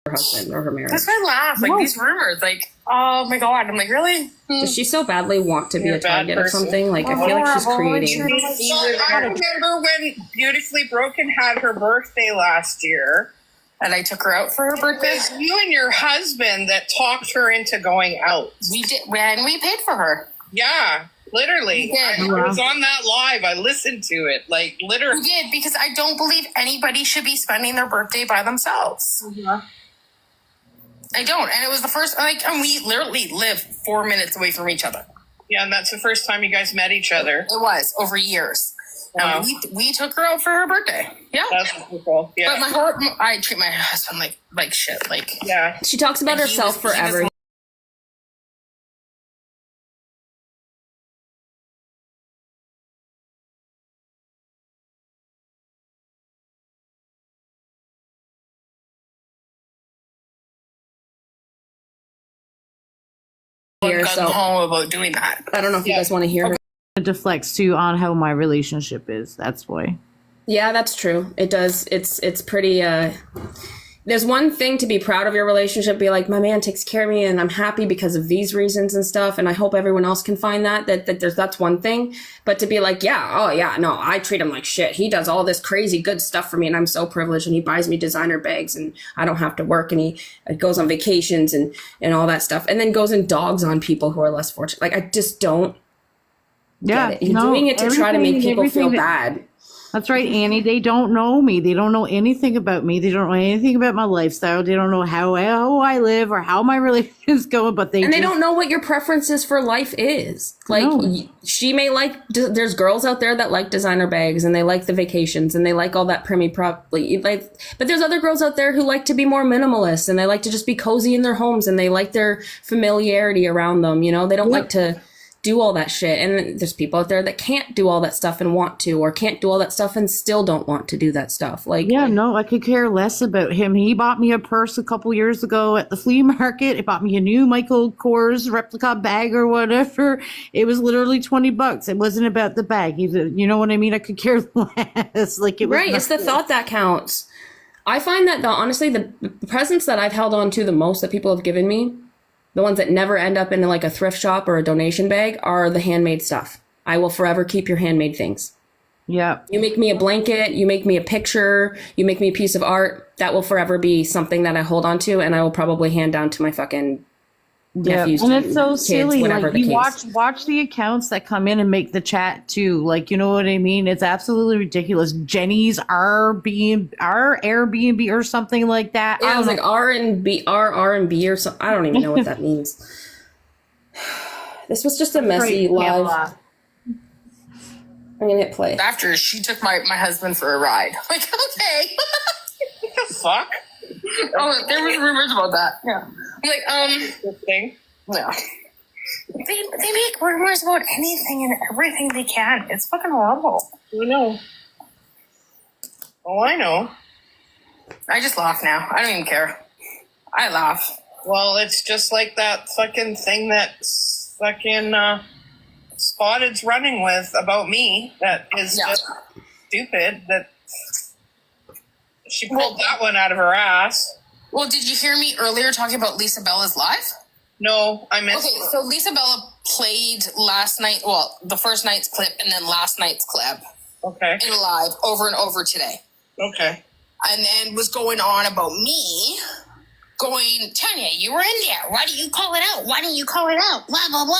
her husband or her marriage. That's why I laugh. Like, these rumors, like, oh my God. I'm like, really? Does she so badly want to be You're a a bad target of person. something? Like, I feel like she's creating. I remember when Beautifully Broken had her birthday last year. And I took her out for her birthday. It was you and your husband that talked her into going out. We did, and we paid for her. Yeah, literally. We did. I was on that live. I listened to it. Like, literally. We did, because I don't believe anybody should be spending their birthday by themselves. Mm-hmm. I don't. And it was the first, like, and we literally live 4 minutes away from each other. Yeah, and that's the first time you guys met each other. It was over years. Wow. We took her out for her birthday. Yeah. That's cool. Yeah. But I treat my husband like shit. Like, yeah. She talks about And he herself was- he was forever. Here, gun so home about doing that. I don't know if you guys want to hear her. It deflects too on how my relationship is. That's why. Yeah, that's true. It does. It's pretty. There's one thing to be proud of your relationship. Be like, my man takes care of me, and I'm happy because of these reasons and stuff. And I hope everyone else can find that. That's one thing. But to be like, yeah, oh yeah, no, I treat him like shit. He does all this crazy good stuff for me, and I'm so privileged. And he buys me designer bags, and I don't have to work. And he goes on vacations and all that stuff, and then goes and dogs on people who are less fortunate. Like, I just don't. Yeah, Get it. You're doing it to try to make people feel bad. That's right, Annie. They don't know me. They don't know anything about me. They don't know anything about my lifestyle. They don't know how I live or how my relationship's going. But they don't know what your preferences for life is. Like, she may like. There's girls out there that like designer bags and they like the vacations and they like all that preemie like. But there's other girls out there who like to be more minimalist and they like to just be cozy in their homes and they like their familiarity around them. You know, they don't like to do all that shit. And there's people out there that can't do all that stuff and want to, or can't do all that stuff and still don't want to do that stuff. Like, yeah, no, I could care less about him. He bought me a purse a couple years ago at the flea market. He bought me a new Michael Kors replica bag or whatever. It was literally $20. It wasn't about the bag. You know what I mean? I could care less. Like, it was right. It's the thought that counts. I find that honestly, the presents that I've held on to the most that people have given me, the ones that never end up in like a thrift shop or a donation bag, are the handmade stuff. I will forever keep your handmade things. Yeah. You make me a blanket, you make me a picture, you make me a piece of art, that will forever be something that I hold on to, and I will probably hand down to my fucking nephews. And it's so kids, silly. whatever Like, the you case. watch the accounts that come in and make the chat too. Like, you know what I mean? It's absolutely ridiculous. Jenny's Airbnb or something like that. Yeah, it was like R&B or something. I don't even know what that means. This was just a messy live. I'm gonna hit play. After she took my husband for a ride. Like, okay. What the fuck? Oh, there was rumors about that. Yeah. I'm like, This thing. no. They make rumors about anything and everything they can. It's fucking horrible. I know. Oh, I know. I just laugh now. I don't even care. I laugh. Well, it's just like that fucking thing that fucking Spotted's running with about me. That is just stupid. That she pulled that one out of her ass. Well, did you hear me earlier talking about Lisa Bella's live? No, I missed. Okay, so Lisa Bella played last night, well, the first night's clip and then last night's clip Okay. in live over and over today. Okay. And then was going on about me going, Tanya, you were in there. Why didn't you call it out? Why didn't you call it out? Blah, blah, blah.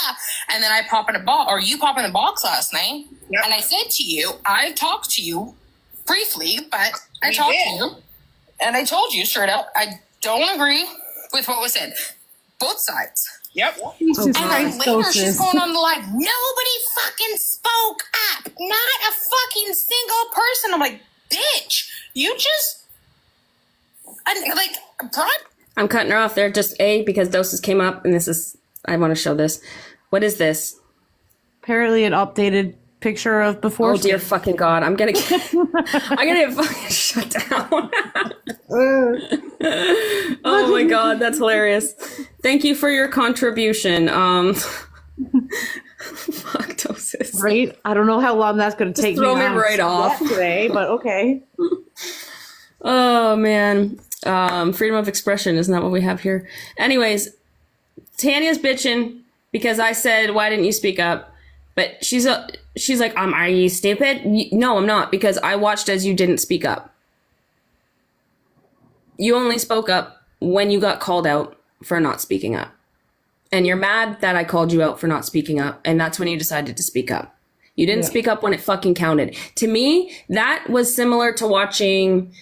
And then I pop in a box, or you pop in the box last night. Yep. And I said to you, I talked to you briefly, but I We talked did. to you. And I told you straight up, I don't agree with what was said. Both sides. Yep. Jesus And then Christ, later Sophus. she's going on the live. Nobody fucking spoke up. Not a fucking single person. I'm like, bitch, you just, brought. I'm cutting her off there just because Doses came up, and I want to show this. What is this? Apparently an updated picture of before. Oh dear fucking God. I'm gonna get fucking shut down. Oh my God, that's hilarious. Thank you for your contribution. Fuck Doses. Right? I don't know how long that's going to take. throw me now right off. today, but okay. Oh man. Freedom of expression, isn't that what we have here? Anyways, Tanya's bitching because I said, why didn't you speak up? But she's like, are you stupid? No, I'm not, because I watched as you didn't speak up. You only spoke up when you got called out for not speaking up. And you're mad that I called you out for not speaking up. And that's when you decided to speak up. You didn't speak up when it fucking counted. To me, that was similar to watching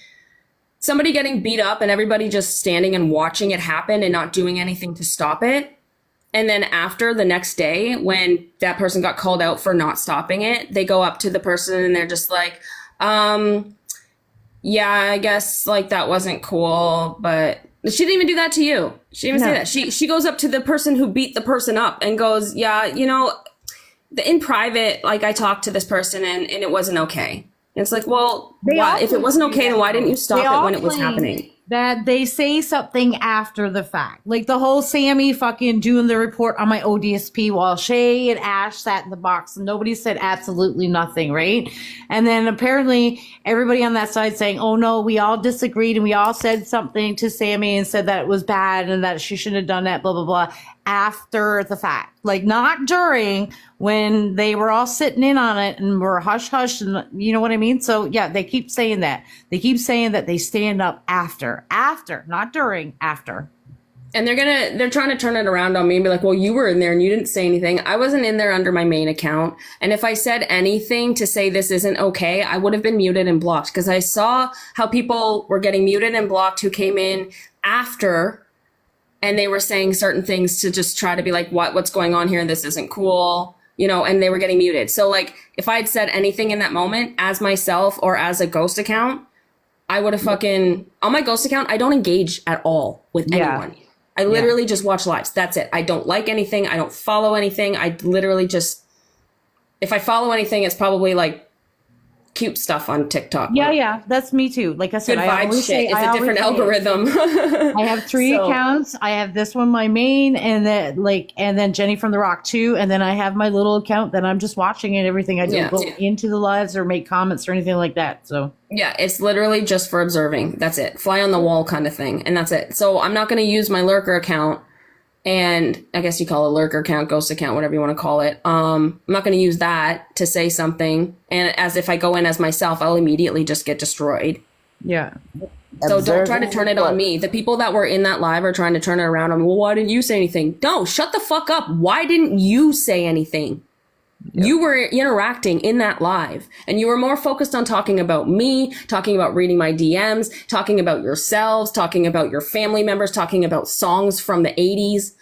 somebody getting beat up and everybody just standing and watching it happen and not doing anything to stop it. And then after, the next day, when that person got called out for not stopping it, they go up to the person and they're just like, yeah, I guess like that wasn't cool, but she didn't even do that to you. She didn't even say that. She goes up to the person who beat the person up and goes, yeah, you know, in private, like I talked to this person and it wasn't okay. And it's like, well, why, if it wasn't okay, then why didn't you stop it when it was happening? That they say something after the fact. Like the whole Sammy fucking doing the report on my ODSP while Shay and Ash sat in the box and nobody said absolutely nothing, right? And then apparently everybody on that side saying, oh no, we all disagreed and we all said something to Sammy and said that it was bad and that she shouldn't have done that, blah, blah, blah, after the fact. Like not during, when they were all sitting in on it and were hush hush, and you know what I mean? So yeah, they keep saying that. They keep saying that they stand up after, not during, after. And they're trying to turn it around on me and be like, well, you were in there and you didn't say anything. I wasn't in there under my main account. And if I said anything to say this isn't okay, I would have been muted and blocked, because I saw how people were getting muted and blocked who came in after, and they were saying certain things to just try to be like, what's going on here? This isn't cool, you know, and they were getting muted. So like, if I had said anything in that moment as myself or as a ghost account, I would have fucking, on my ghost account, I don't engage at all with anyone. I literally just watch lives. That's it. I don't like anything. I don't follow anything. I literally just, if I follow anything, it's probably like cute stuff on TikTok. Yeah, that's me too. Like I said, good vibes shit. It's a different algorithm. I have 3 accounts. I have this one, my main, and then Jenny from the Rock too, and then I have my little account that I'm just watching and everything. I don't go into the lives or make comments or anything like that. So yeah, it's literally just for observing. That's it. Fly on the wall kind of thing, and that's it. So I'm not going to use my lurker account. And I guess you call it lurker account, ghost account, whatever you want to call it. I'm not going to use that to say something. And as if I go in as myself, I'll immediately just get destroyed. Yeah. So don't try to turn it on me. The people that were in that live are trying to turn it around on me. Well, why didn't you say anything? No, shut the fuck up. Why didn't you say anything? Yep. You were interacting in that live and you were more focused on talking about me, talking about reading my DMs, talking about yourselves, talking about your family members, talking about songs from the 80s,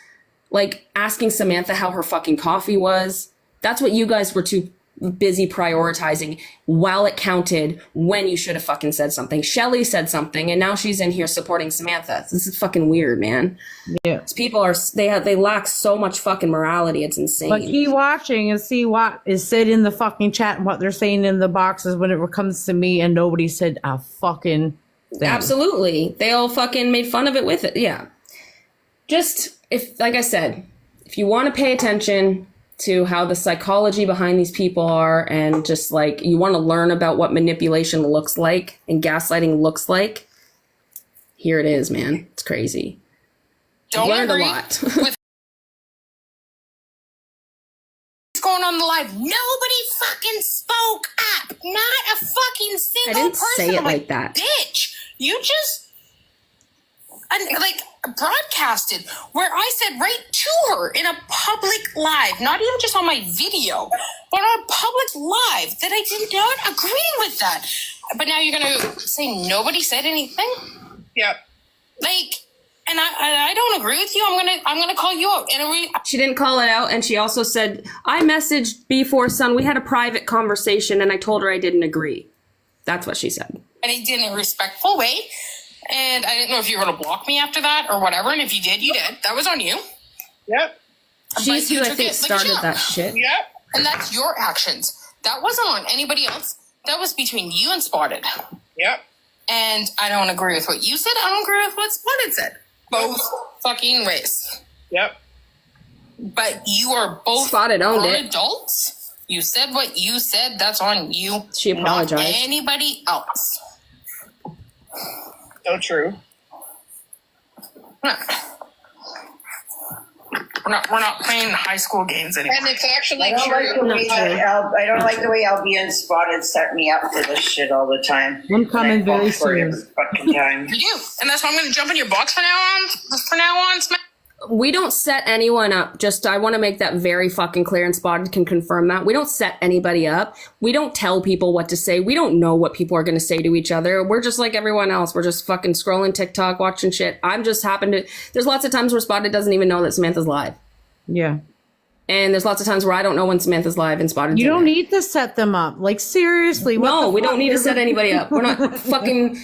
like asking Samantha how her fucking coffee was. That's what you guys were too busy prioritizing while it counted, when you should have fucking said something. Shelly said something and now she's in here supporting Samantha. This is fucking weird, man. Yeah. These people are, they lack so much fucking morality. It's insane. But keep watching and see what is said in the fucking chat and what they're saying in the boxes when it comes to me, and nobody said a fucking thing. Absolutely. They all fucking made fun of it with it. Yeah. Just, if, like I said, if you want to pay attention to how the psychology behind these people are, and just like you want to learn about what manipulation looks like and gaslighting looks like, here it is, man. It's crazy. Don't learned agree a lot. with what's going on in the live. Nobody fucking spoke up. Not a fucking single I didn't person. say it I'm like that. Bitch, you just like broadcasted where I said right to her in a public live, not even just on my video, but on a public live, that I did not agree with that. But now you're gonna say nobody said anything? Yep. Like, and I don't agree with you. I'm gonna call you out. And she didn't call it out, and she also said, I messaged B4 Son. We had a private conversation, and I told her I didn't agree. That's what she said. And I did in a respectful way. And I didn't know if you were going to block me after that or whatever. And if you did, you did. That was on you. Yep. She's who I think started that shit. Yep. And that's your actions. That wasn't on anybody else. That was between you and Spotted. Yep. And I don't agree with what you said. I don't agree with what Spotted said. Both fucking ways. Yep. But you are both Spotted owned it. adults. You said what you said. That's on you. She apologized. Not anybody else. So true. We're not playing high school games anymore. And it's actually I don't like the true. way I don't like the way Albie and Spotted set me up for this shit all the time. I'm coming And I fall very for it soon. every fucking time. You do, and that's why I'm going to jump in your box from now on. We don't set anyone up. Just, I want to make that very fucking clear, and Spotted can confirm that. We don't set anybody up. We don't tell people what to say. We don't know what people are going to say to each other. We're just like everyone else. We're just fucking scrolling TikTok, watching shit. I'm just happen to, there's lots of times where Spotted doesn't even know that Samantha's live. Yeah. And there's lots of times where I don't know when Samantha's live and Spotted. You don't need to set them up. Like, seriously. What No, the we don't fuck? need to set anybody up. We're not fucking.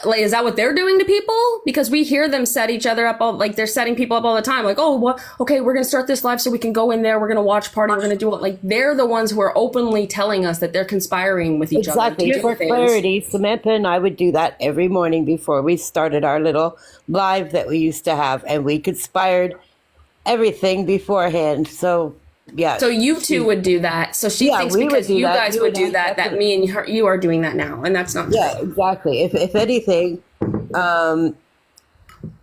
Like, is that what they're doing to people? Because we hear them set each other up all, like, they're setting people up all the time. Like, oh, what? Okay, we're gonna start this live so we can go in there. We're gonna watch party. We're gonna do it. Like, they're the ones who are openly telling us that they're conspiring with each Exactly. other. to do For things. clarity, Samantha and I would do that every morning before we started our little live that we used to have, and we conspired everything beforehand. So, yeah. So you two would do that. So she Yeah, thinks we would because do you that. guys You would and do I that, that definitely- me and her, you are doing that now, and that's not yeah, true. exactly. If anything, At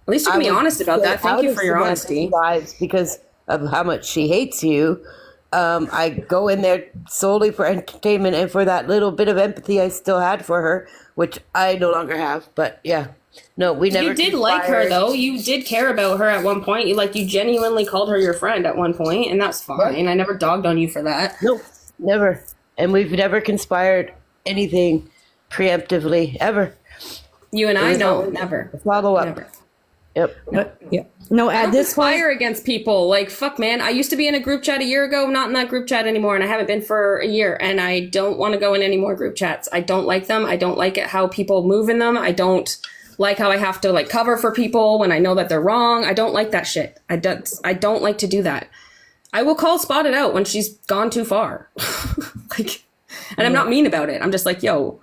least you can be I would honest about stay that. Thank out you of for your Samantha's honesty. lives because of how much she hates you. I go in there solely for entertainment and for that little bit of empathy I still had for her, which I no longer have. But yeah, no, we never. You did like her conspired. though. You did care about her at one point. You genuinely called her your friend at one point, and that's fine. Right. I never dogged on you for that. Nope, never. And we've never conspired anything preemptively ever. You and I There's know no never. Follow up. Never. Yep. Yeah. No, I at don't this point, conspire against people. Like, fuck, man. I used to be in a group chat a year ago. I'm not in that group chat anymore, and I haven't been for a year. And I don't want to go in any more group chats. I don't like them. I don't like it how people move in them. I don't like how I have to like cover for people when I know that they're wrong. I don't like that shit. I don't like to do that. I will call Spotted out when she's gone too far. Like, and I'm not mean about it. I'm just like, yo,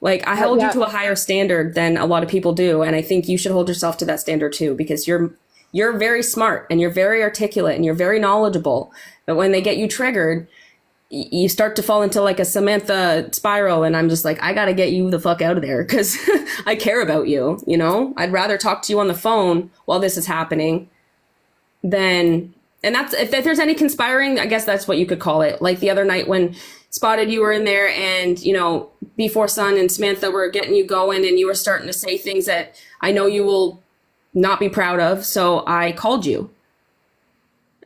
like I held you to a higher standard than a lot of people do, and I think you should hold yourself to that standard too, because you're very smart and you're very articulate and you're very knowledgeable. But when they get you triggered, you start to fall into like a Samantha spiral, and I'm just like, I gotta get you the fuck out of there because I care about you. You know, I'd rather talk to you on the phone while this is happening than. And that's if there's any conspiring, I guess that's what you could call it. Like the other night when Spotted, you were in there and, you know, Before Sun and Samantha were getting you going and you were starting to say things that I know you will not be proud of. So I called you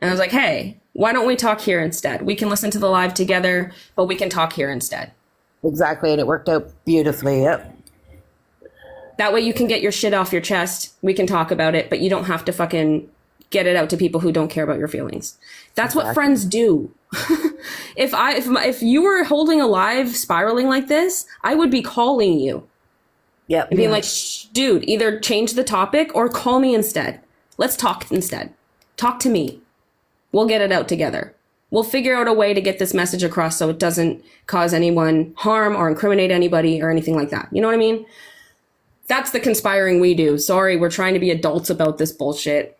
and I was like, hey, why don't we talk here instead? We can listen to the live together, but we can talk here instead. Exactly, and it worked out beautifully. Yep. That way you can get your shit off your chest. We can talk about it, but you don't have to fucking get it out to people who don't care about your feelings. That's what friends do. If you were holding a live spiraling like this, I would be calling you Yep. and being like, Shh, dude, either change the topic or call me instead. Let's talk instead. Talk to me. We'll get it out together. We'll figure out a way to get this message across so it doesn't cause anyone harm or incriminate anybody or anything like that. You know what I mean? That's the conspiring we do. Sorry, we're trying to be adults about this bullshit.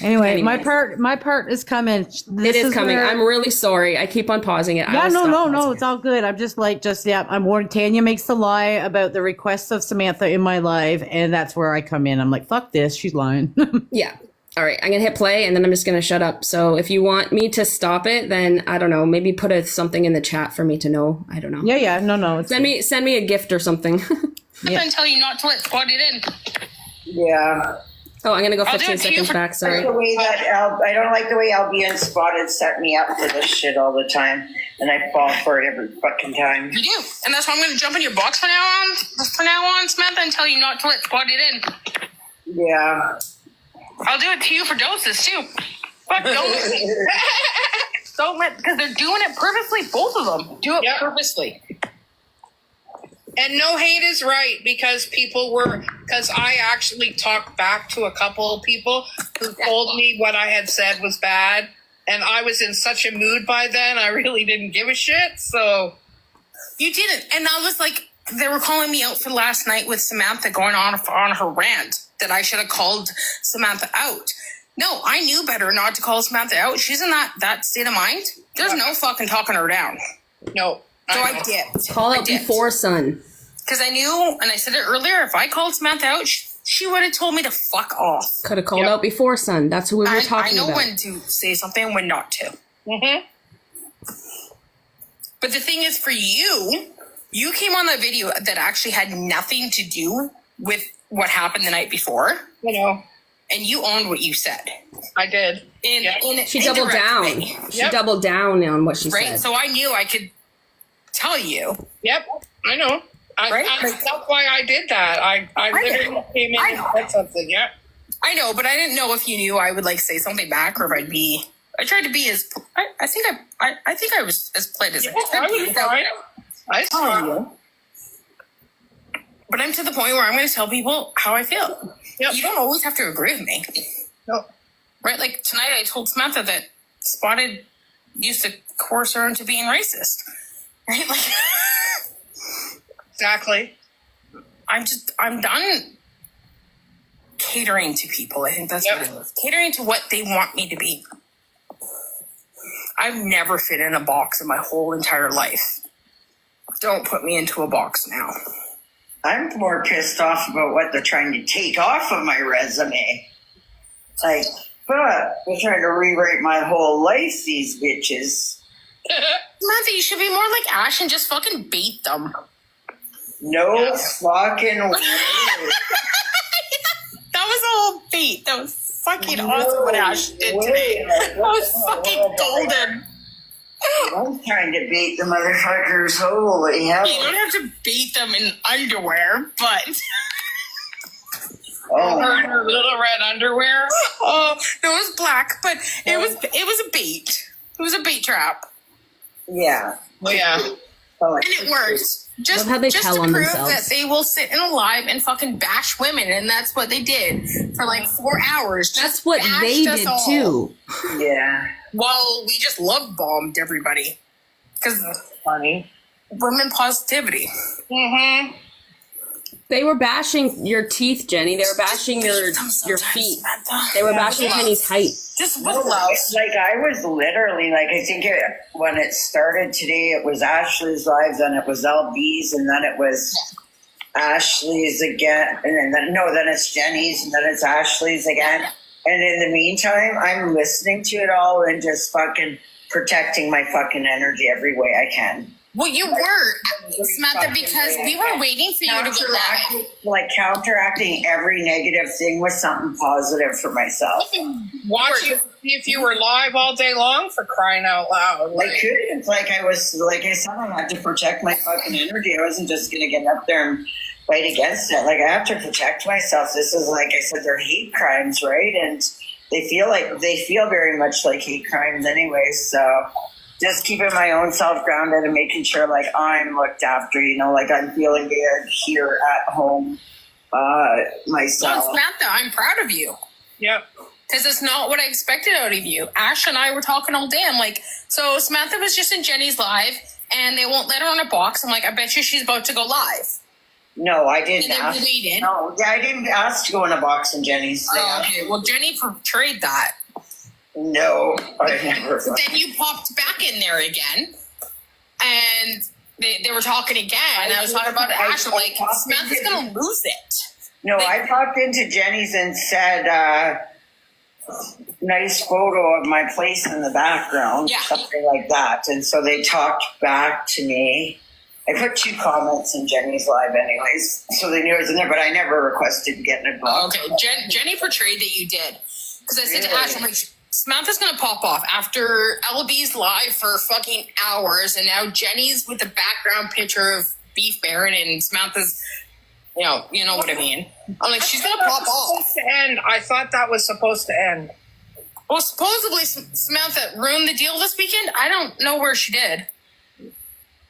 anyway, Anyways. my part is coming. It is coming. I'm really sorry. I keep on pausing it. Yeah, no, it's all good. I'm just I'm warned. Tanya makes the lie about the requests of Samantha in my live, and that's where I come in. I'm like, fuck this, she's lying. Yeah. All right. I'm going to hit play and then I'm just going to shut up. So if you want me to stop it, then I don't know, maybe put something in the chat for me to know. I don't know. yeah, no. It's, Send me a gift or something. I'm going to tell you not to let Spotted in. Yeah. Oh, I'm going to go I'll do 15 it to you seconds for- back. Sorry. The way that I don't like the way Albie and Spotted set me up for this shit all the time, and I fall for it every fucking time. You do, and that's why I'm going to jump in your box from now on, Samantha, and tell you not to let Spotted in. Yeah. I'll do it to you for doses too. But don't let, because they're doing it purposely. Both of them do it Yep. purposely. And no hate is right because I actually talked back to a couple of people who told me what I had said was bad. And I was in such a mood by then, I really didn't give a shit. So, You didn't, and I was like, they were calling me out for last night with Samantha going on her rant that I should have called Samantha out. No, I knew better not to call Samantha out. She's in that state of mind. There's no fucking talking her down. no. So I did. Call out Before Sun. Because I knew, and I said it earlier, if I called Samantha out, she would have told me to fuck off. Could have called out before, son. That's who we were I talking know about. when to say something and when not to. Mm-hmm. But the thing is, for you came on the video that actually had nothing to do with what happened the night before, You know, and you owned what you said. I did. In She doubled indirect down. way, She Yep. doubled down on what she right? said. So I knew I could tell you. Yep, I know. Right? That's why I did that. I literally came in and said something. Yep. I know, but I didn't know if you knew I would like say something back or if I tried to be as. I think I was as polite as I could I be was without fine. I telling saw. you. But I'm to the point where I'm going to tell people how I feel. Yep. You don't always have to agree with me, No. right? Like tonight, I told Samantha that Spotted used to coerce her into being racist, right? Like, Exactly. I'm done catering to people. I think that's Yep. what it is. Catering to what they want me to be. I've never fit in a box in my whole entire life. Don't put me into a box now. I'm more pissed off about what they're trying to take off of my resume. Like, fuck, they're trying to rewrite my whole life, these bitches. Samantha, you should be more like Ash and just fucking bait them. No fucking way. That was all bait. That was fucking awesome what Ash did today. Like, That was fucking golden. I'm trying to beat the motherfuckers. Holy hell. You don't have to bait them in underwear, but Oh, Her little red underwear. oh no, it was black, but it was a bait. It was a bait trap, yeah. Oh, yeah. Oh, and it worked. Just, Love how they just tell to on prove themselves. that they will sit in a live and fucking bash women, and that's what they did for like 4 hours. Just That's what bashed they us did all. too. yeah. Well, we just love bombed everybody because Funny. women positivity. Mm-hmm. They were bashing your teeth, Jenny. They were bashing your feet. They were bashing Penny's height. Just with No, love. like I was literally like I think when it started today, it was Ashley's live, then it was LB's, and then it was Ashley's again, and then then it's Jenny's, and then it's Ashley's again. And in the meantime, I'm listening to it all and just fucking protecting my fucking energy every way I can. Well, you were, Samantha, because we were waiting for you to be live. Counteracting every negative thing with something positive for myself. Watch you see if you were live all day long, for crying out loud. I Like, couldn't. Like I said, I had to protect my fucking energy. I wasn't just gonna get up there and fight against it. Like I have to protect myself. This is, like I said, they're hate crimes, right? And they feel very much like hate crimes anyway. So just keeping my own self grounded and making sure like I'm looked after, like I'm feeling good here at home myself. So, Samantha, I'm proud of you. yep. Because it's not what I expected out of you. Ash and I were talking all day. I'm like, so Samantha was just in Jenny's live, and they won't let her on a box. I'm like, I bet you she's about to go live. No, I didn't And then ask. we waited. No, yeah, I didn't ask to go in a box in Jenny's. Oh, okay, well, Jenny portrayed that. No, I never. Then you popped back in there again, and they were talking again. And I was talking about Ash. I'm like, Samantha's going to lose it. No, I popped into Jenny's and said, nice photo of my place in the background, Yeah. something like that. And so they talked back to me. I put 2 comments in Jenny's live anyways, so they knew it was in there, but I never requested getting it blocked. Okay, Jenny portrayed that you did. Because I said to Really? Ash, I'm like, Samantha's going to pop off after LB's live for fucking hours, and now Jenny's with the background picture of Beef Baron, and Samantha's, you know what I mean. I'm like, she's going to pop off. Supposed to end. I thought that was supposed to end. Well, supposedly Samantha ruined the deal this weekend. I don't know where she did.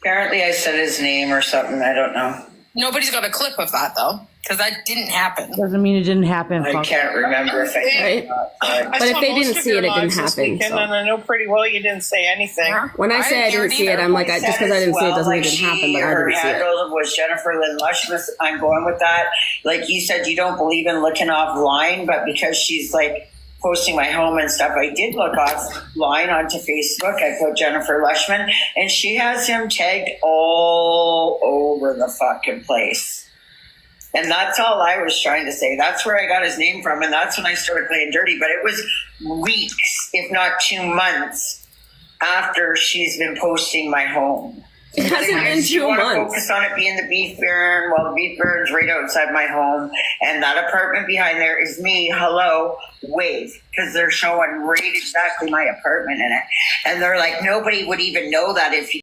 Apparently I said his name or something, I don't know. Nobody's got a clip of that, though, because that didn't happen. Doesn't mean it didn't happen. I Fuck. can't remember if I Right? I But if saw they most didn't of see your it, it didn't lives this happen, weekend, so. And I know pretty well you didn't say anything. When I say I didn't see it, I'm like, just because I didn't see it doesn't mean it didn't happen, but I her didn't see it. handle was Jennifer Lynn Lushmas. I'm going with that. Like you said, you don't believe in looking offline, but because she's like posting my home and stuff, I did look offline onto Facebook. I put Jennifer Lushman, and she has him tagged all over the fucking place. And that's all I was trying to say. That's where I got his name from. And that's when I started playing dirty. But it was weeks, if not 2 months, after she's been posting my home. It hasn't been You 2 want to months. focus on it being the beef barn. Well, the beef barn's right outside my home. And that apartment behind there is me. Hello, wave. Because they're showing right exactly my apartment in it. And they're like, nobody would even know that if you.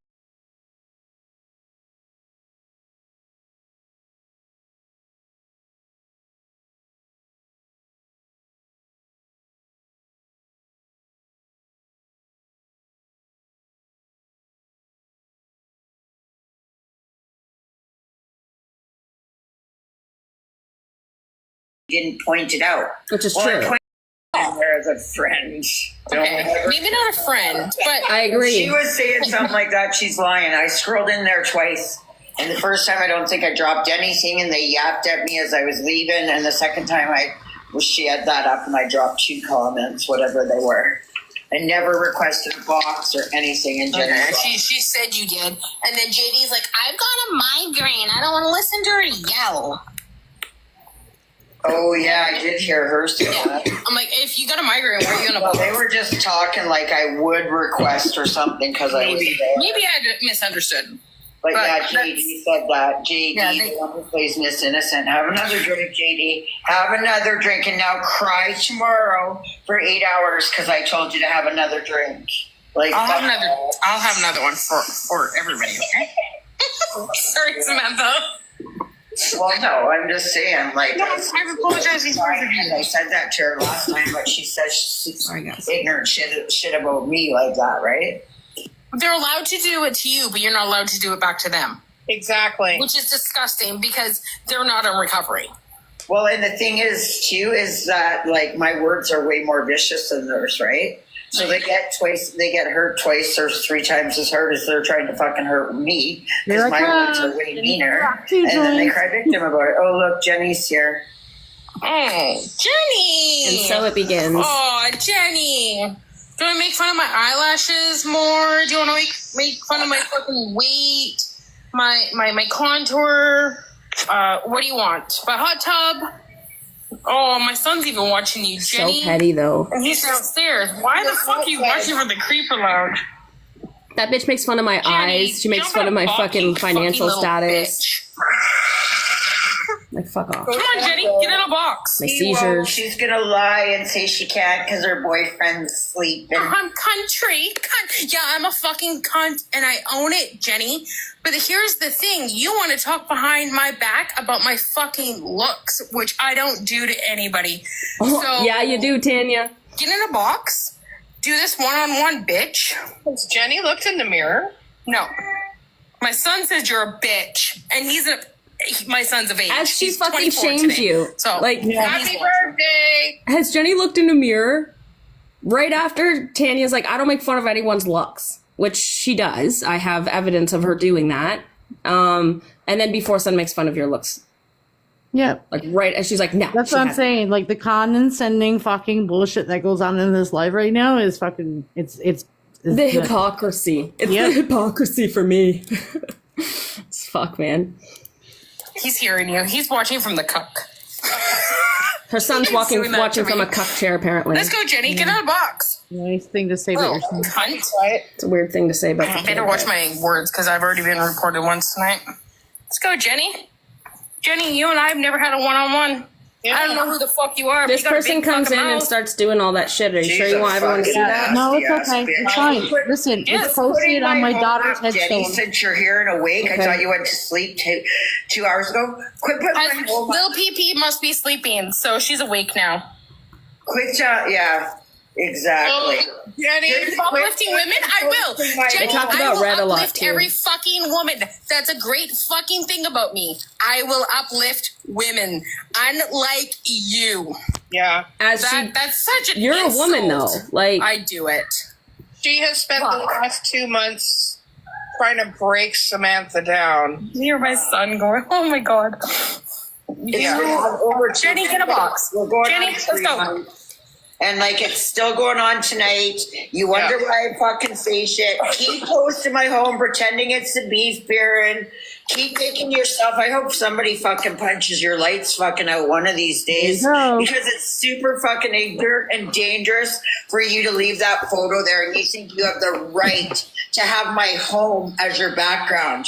Didn't point it out. Which is I true. pointed out there as a friend. Okay, maybe not a friend, but I She agree. was saying something like that. She's lying. I scrolled in there twice. And the first time I don't think I dropped anything and they yapped at me as I was leaving. And the second time she had that up and I dropped 2 comments, whatever they were. I never requested a box or anything in general. she said you did. And then JD's like, I've got a migraine. I don't want to listen to her yell. Oh yeah, I did hear her say that. I'm like, if you got a migraine, what are you gonna Well, put? they were just talking like I would request or something because I was there. Maybe I misunderstood. But yeah, But JD said that. JD, Yeah, the one who plays Miss Innocent. Have another drink, JD. Have another drink and now cry tomorrow for 8 hours because I told you to have another drink. Like I'll have another one for everybody, okay? Sorry, Samantha. Well, no, I'm just saying. Like, No, I'm apologizing for and I said that to her last time, but she says she's Sorry, guys. ignorant shit about me like that, right? They're allowed to do it to you, but you're not allowed to do it back to them, Exactly. which is disgusting because they're not in recovery. Well, and the thing is, too, is that like my words are way more vicious than theirs, right? So they get hurt twice or 3 times as hard as they're trying to fucking hurt me because Here I my words come. are way meaner. Back to you, And then they Joyce. cry victim about it. Oh, look, Jenny's here. Oh, Jenny! And so it begins. Oh, Jenny! Do you want to make fun of my eyelashes more? Do you want to make fun of my fucking weight? My contour? What do you want? My hot tub? Oh, my son's even watching you, Jenny. So petty, though. And he's downstairs. Why the fuck are you watching from the creeper lounge? That bitch makes fun of my Jenny, eyes. She makes don't fun of my balk, fucking you financial little status. bitch. Like, fuck off. Come on, Jenny, get in a box. My She won't. seizures. She's gonna lie and say she can't because her boyfriend's sleeping. I'm country. Yeah, I'm a fucking cunt and I own it, Jenny. But here's the thing. You want to talk behind my back about my fucking looks, which I don't do to anybody. Oh, So yeah, you do, Tanya. get in a box. Do this one-on-one, bitch. Has Jenny looked in the mirror? No. My son says you're a bitch. And my son's of age. As she He's fucking 24 shames today. you. So, Like, Happy birthday! has Jenny looked in the mirror right after Tanya's like, I don't make fun of anyone's looks, which she does. I have evidence of her doing that. And then before Son makes fun of your looks. Yeah. Like, right as she's like, no. That's she what I'm hasn't. saying. Like the condescending fucking bullshit that goes on in this life right now is fucking. It's The hypocrisy. It's Yep. the hypocrisy for me. It's fuck, man. he's hearing you. He's watching from the cuck. Her son's He's watching doing that to from a me. cuck chair, apparently. Let's go, Jenny. Get out of the box. nice thing to say about Oh, yourself. cunt. Right? It's a weird thing to say about I the better kid, watch but- my words because I've already been reported once tonight. Let's go, Jenny. Jenny, you and I have never had a one-on-one. Yeah. I don't know who the fuck you are. but This you got a person big comes in fucking and mouth. starts doing all that shit. Are you sure She's you a want everyone to see fucking that? ass. No, it's Yes, okay. bitch. It's fine. Listen, Yes, it's posted on my daughter's Jenny, headstone. since you're here and awake, I Okay. thought you went to sleep 2 hours ago. Quit putting my whole Lil PP must be sleeping, so she's awake now. yeah, exactly. Jenny, Uplifting women? I will. Jenny, talk I about will Red a lot, uplift too. every fucking woman. That's a great fucking thing about me. I will uplift women, unlike you. Yeah. As That's such an you're a woman though. insult. Like, I do it. She has spent the Fuck. last 2 months trying to break Samantha down. Hear my son going, oh my god. Yeah. Jenny, get a box. We're going Jenny, on let's 3 go. months. And like it's still going on tonight. You wonder why I fucking say shit. Keep close to my home pretending it's the beef baron. Keep making yourself. I hope somebody fucking punches your lights fucking out one of these days. There you go. Because it's super fucking ignorant and dangerous for you to leave that photo there and you think you have the right to have my home as your background.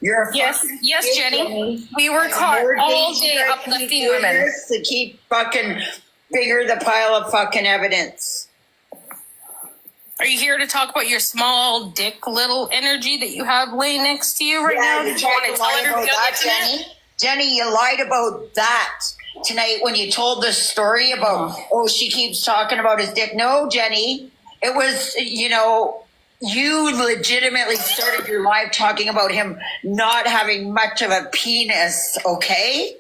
You're a Yes, fucking yes, bitch, Jenny. We work hard More all dangerous day than uplifting doing women. this to keep fucking bigger the pile of fucking evidence. Are you here to talk about your small dick little energy that you have laying next to you right now? Did you want to tell everybody on the internet? Jenny. Jenny, you lied about that tonight when you told the story about, she keeps talking about his dick. No, Jenny, it was, you legitimately started your live talking about him not having much of a penis, okay?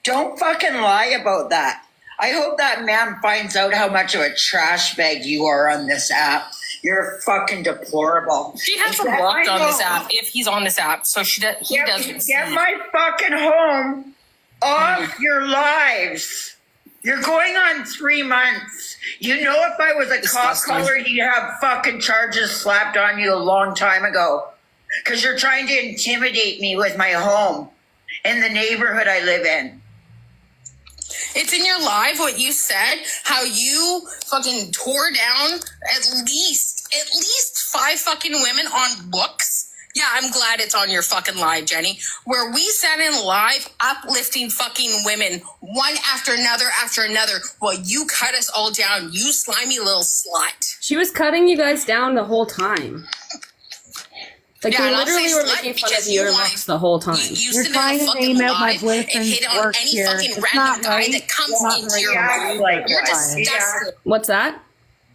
Don't fucking lie about that. I hope that man finds out how much of a trash bag you are on this app. You're fucking deplorable. She has him blocked on this app if he's on this app, so he doesn't see. Get my fucking home off your lives. You're going on 3 months. You know, if I was a cop Disgusting. caller, you'd have fucking charges slapped on you a long time ago. Because you're trying to intimidate me with my home in the neighborhood I live in. It's in your live what you said, how you fucking tore down at least 5 fucking women on books. Yeah, I'm glad it's on your fucking live, Jenny, where we sat in live uplifting fucking women one after another while you cut us all down, you slimy little slut. She was cutting you guys down the whole time. Like, Yeah, they and I'll literally say were slut making fun because of you your wanna- looks the whole time. You You're sit in trying a to fucking name out my live and boyfriend's hit on work any here. fucking It's random not guy right. that comes It's not into right. your Yeah, room. like You're what? disgusting. What's that?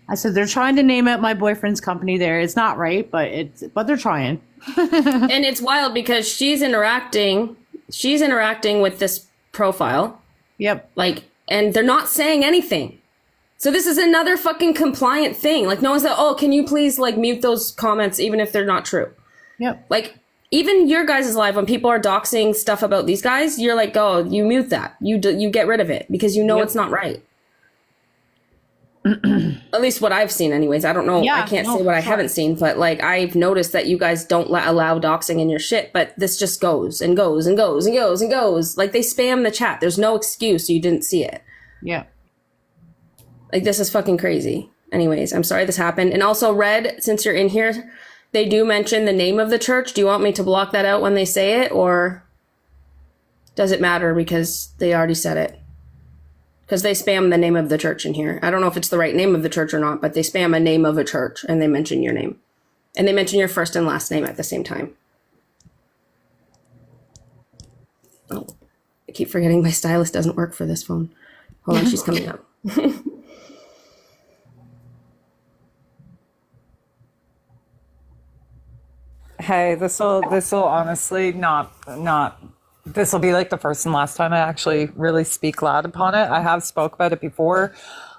I said they're trying to name out my boyfriend's company there. It's not right, but they're trying. And it's wild because she's interacting with this profile, Yep. like, and they're not saying anything. So this is another fucking compliant thing. Like, no one's like, oh, can you please like mute those comments even if they're not true? Yep. Like, even your guys' live, when people are doxing stuff about these guys, you're like, oh, you mute that. You get rid of it because you know it's not right. At least what I've seen anyways. I don't know. Yeah, I can't no, say what I sure. haven't seen, but like I've noticed that you guys don't allow doxing in your shit, but this just goes and goes and goes and goes and goes. Like they spam the chat. There's no excuse you didn't see it. Yeah. Like this is fucking crazy. Anyways, I'm sorry this happened. And also, Red, since you're in here, they do mention the name of the church. Do you want me to block that out when they say it, or does it matter because they already said it? Because they spam the name of the church in here. I don't know if it's the right name of the church or not, but they spam a name of a church and they mention your name. And they mention your first and last name at the same time. Oh, I keep forgetting my stylus doesn't work for this phone. Hold on, she's coming up. Hey, this will honestly not this will be like the first and last time I actually really speak loud upon it. I have spoke about it before.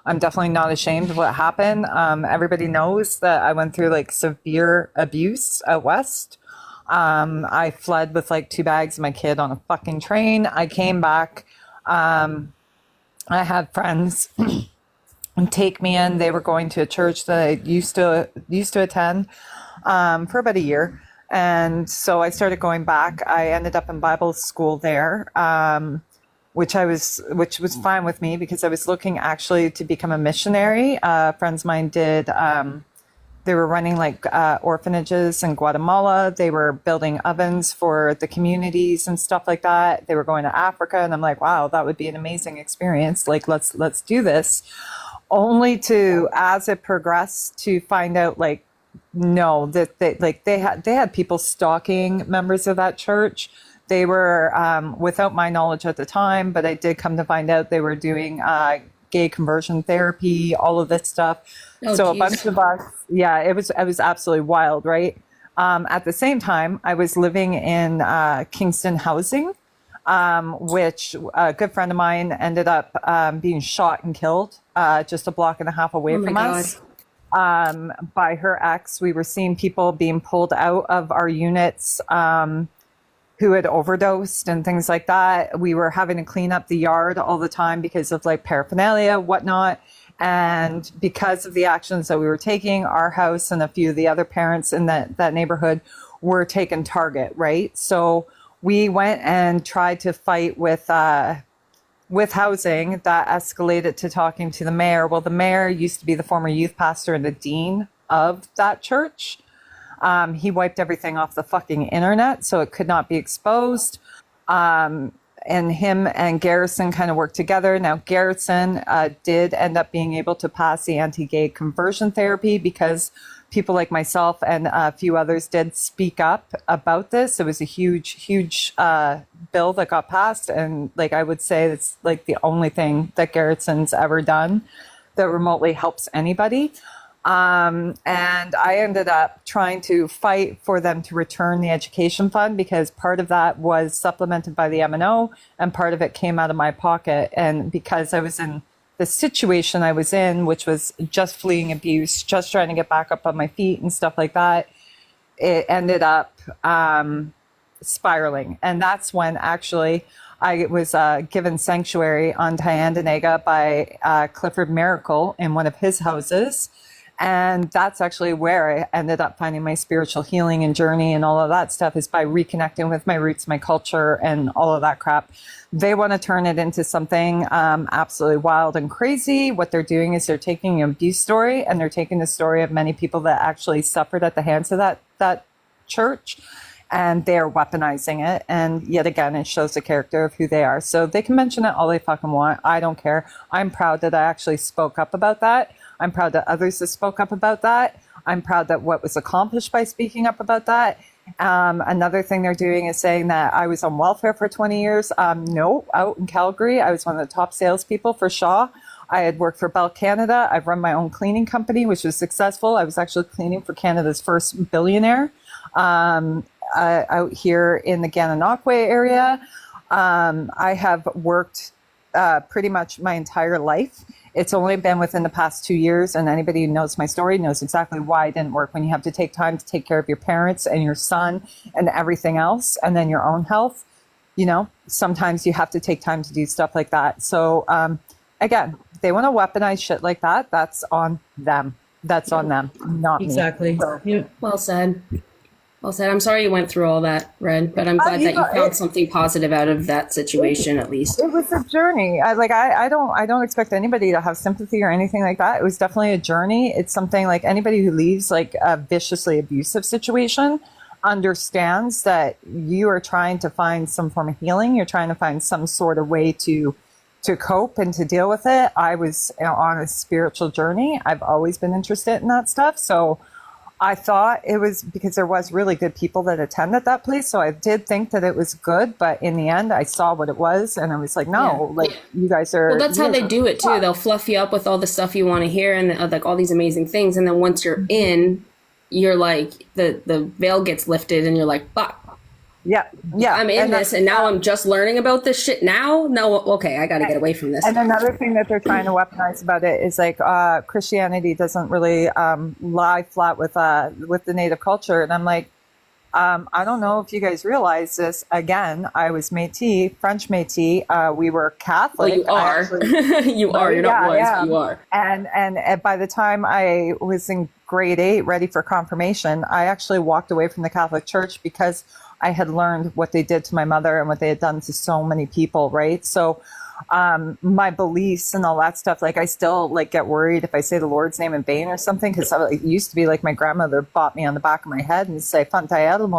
I'm definitely not ashamed of what happened. Everybody knows that I went through like severe abuse out west. I fled with like 2 bags of my kid on a fucking train. I came back. I had friends take me in. They were going to a church that I used to attend for about a year. And so I started going back. I ended up in Bible school there, which was fine with me because I was looking actually to become a missionary. Friends of mine did. They were running like orphanages in Guatemala. They were building ovens for the communities and stuff like that. They were going to Africa, and I'm like, wow, that would be an amazing experience. Like, let's do this. Only to, as it progressed, to find out like, no, that they had people stalking members of that church. They were without my knowledge at the time, but I did come to find out they were doing gay conversion therapy, all of this stuff. Oh, so geez. a bunch of us, yeah, it was absolutely wild, right? At the same time, I was living in Kingston housing, which a good friend of mine ended up being shot and killed just a block and a half away Oh my from God. us. By her ex. We were seeing people being pulled out of our units who had overdosed and things like that. We were having to clean up the yard all the time because of like paraphernalia, whatnot. And because of the actions that we were taking, our house and a few of the other parents in that neighborhood were taken target, right? So we went and tried to fight with housing. That escalated to talking to the mayor. Well, the mayor used to be the former youth pastor and the dean of that church. He wiped everything off the fucking internet, so it could not be exposed. And him and Garrison kind of worked together. Now, Garrison did end up being able to pass the anti-gay conversion therapy because people like myself and a few others did speak up about this. It was a huge bill that got passed. And like I would say, it's like the only thing that Garrison's ever done that remotely helps anybody. And I ended up trying to fight for them to return the education fund because part of that was supplemented by the M&O and part of it came out of my pocket. And because I was in the situation I was in, which was just fleeing abuse, just trying to get back up on my feet and stuff like that, it ended up spiraling. And that's when actually I was given sanctuary on Tyendinaga by Clifford Miracle in one of his houses. And that's actually where I ended up finding my spiritual healing and journey and all of that stuff, is by reconnecting with my roots, my culture, and all of that crap. They want to turn it into something absolutely wild and crazy. What they're doing is they're taking an abuse story and they're taking the story of many people that actually suffered at the hands of that church, and they're weaponizing it. And yet again, it shows the character of who they are. So they can mention it all they fucking want. I don't care. I'm proud that I actually spoke up about that. I'm proud that others have spoke up about that. I'm proud that what was accomplished by speaking up about that. Another thing they're doing is saying that I was on welfare for 20 years. No, out in Calgary, I was one of the top salespeople for Shaw. I had worked for Bell Canada. I've run my own cleaning company, which was successful. I was actually cleaning for Canada's first billionaire out here in the Gananoque area. I have worked pretty much my entire life. It's only been within the past 2 years, and anybody who knows my story knows exactly why it didn't work. When you have to take time to take care of your parents and your son and everything else, and then your own health, you know, sometimes you have to take time to do stuff like that. So again, they want to weaponize shit like that. That's on them. That's on them, not Exactly. me. So, Yeah. Well said. Well said. I'm sorry you went through all that, Red, but I'm glad that you found something positive out of that situation, at least. it was a journey. I don't expect anybody to have sympathy or anything like that. It was definitely a journey. It's something like anybody who leaves like a viciously abusive situation understands that you are trying to find some form of healing. You're trying to find some sort of way to cope and to deal with it. I was on a spiritual journey. I've always been interested in that stuff. So I thought it was because there was really good people that attended that place. So I did think that it was good. But in the end, I saw what it was. And I was like, no, like you guys are. Well, that's how they do it too. They'll fluff you up with all the stuff you want to hear and like all these amazing things. And then once you're in, you're like, the veil gets lifted and you're like, fuck. Yeah. I'm in this, and now I'm just learning about this shit now? No, okay, I got to get away from this. And another thing that they're trying to weaponize about it is like Christianity doesn't really lie flat with the Native culture. And I'm like, I don't know if you guys realize this. Again, I was Métis, French Métis. We were Catholic. Well, you are. You are. You're not was, but you are. And by the time I was in grade 8, ready for confirmation, I actually walked away from the Catholic Church because I had learned what they did to my mother and what they had done to so many people, right? So my beliefs and all that stuff, like I still like get worried if I say the Lord's name in vain or something, because it used to be like my grandmother bought me on the back of my head and say, Fantael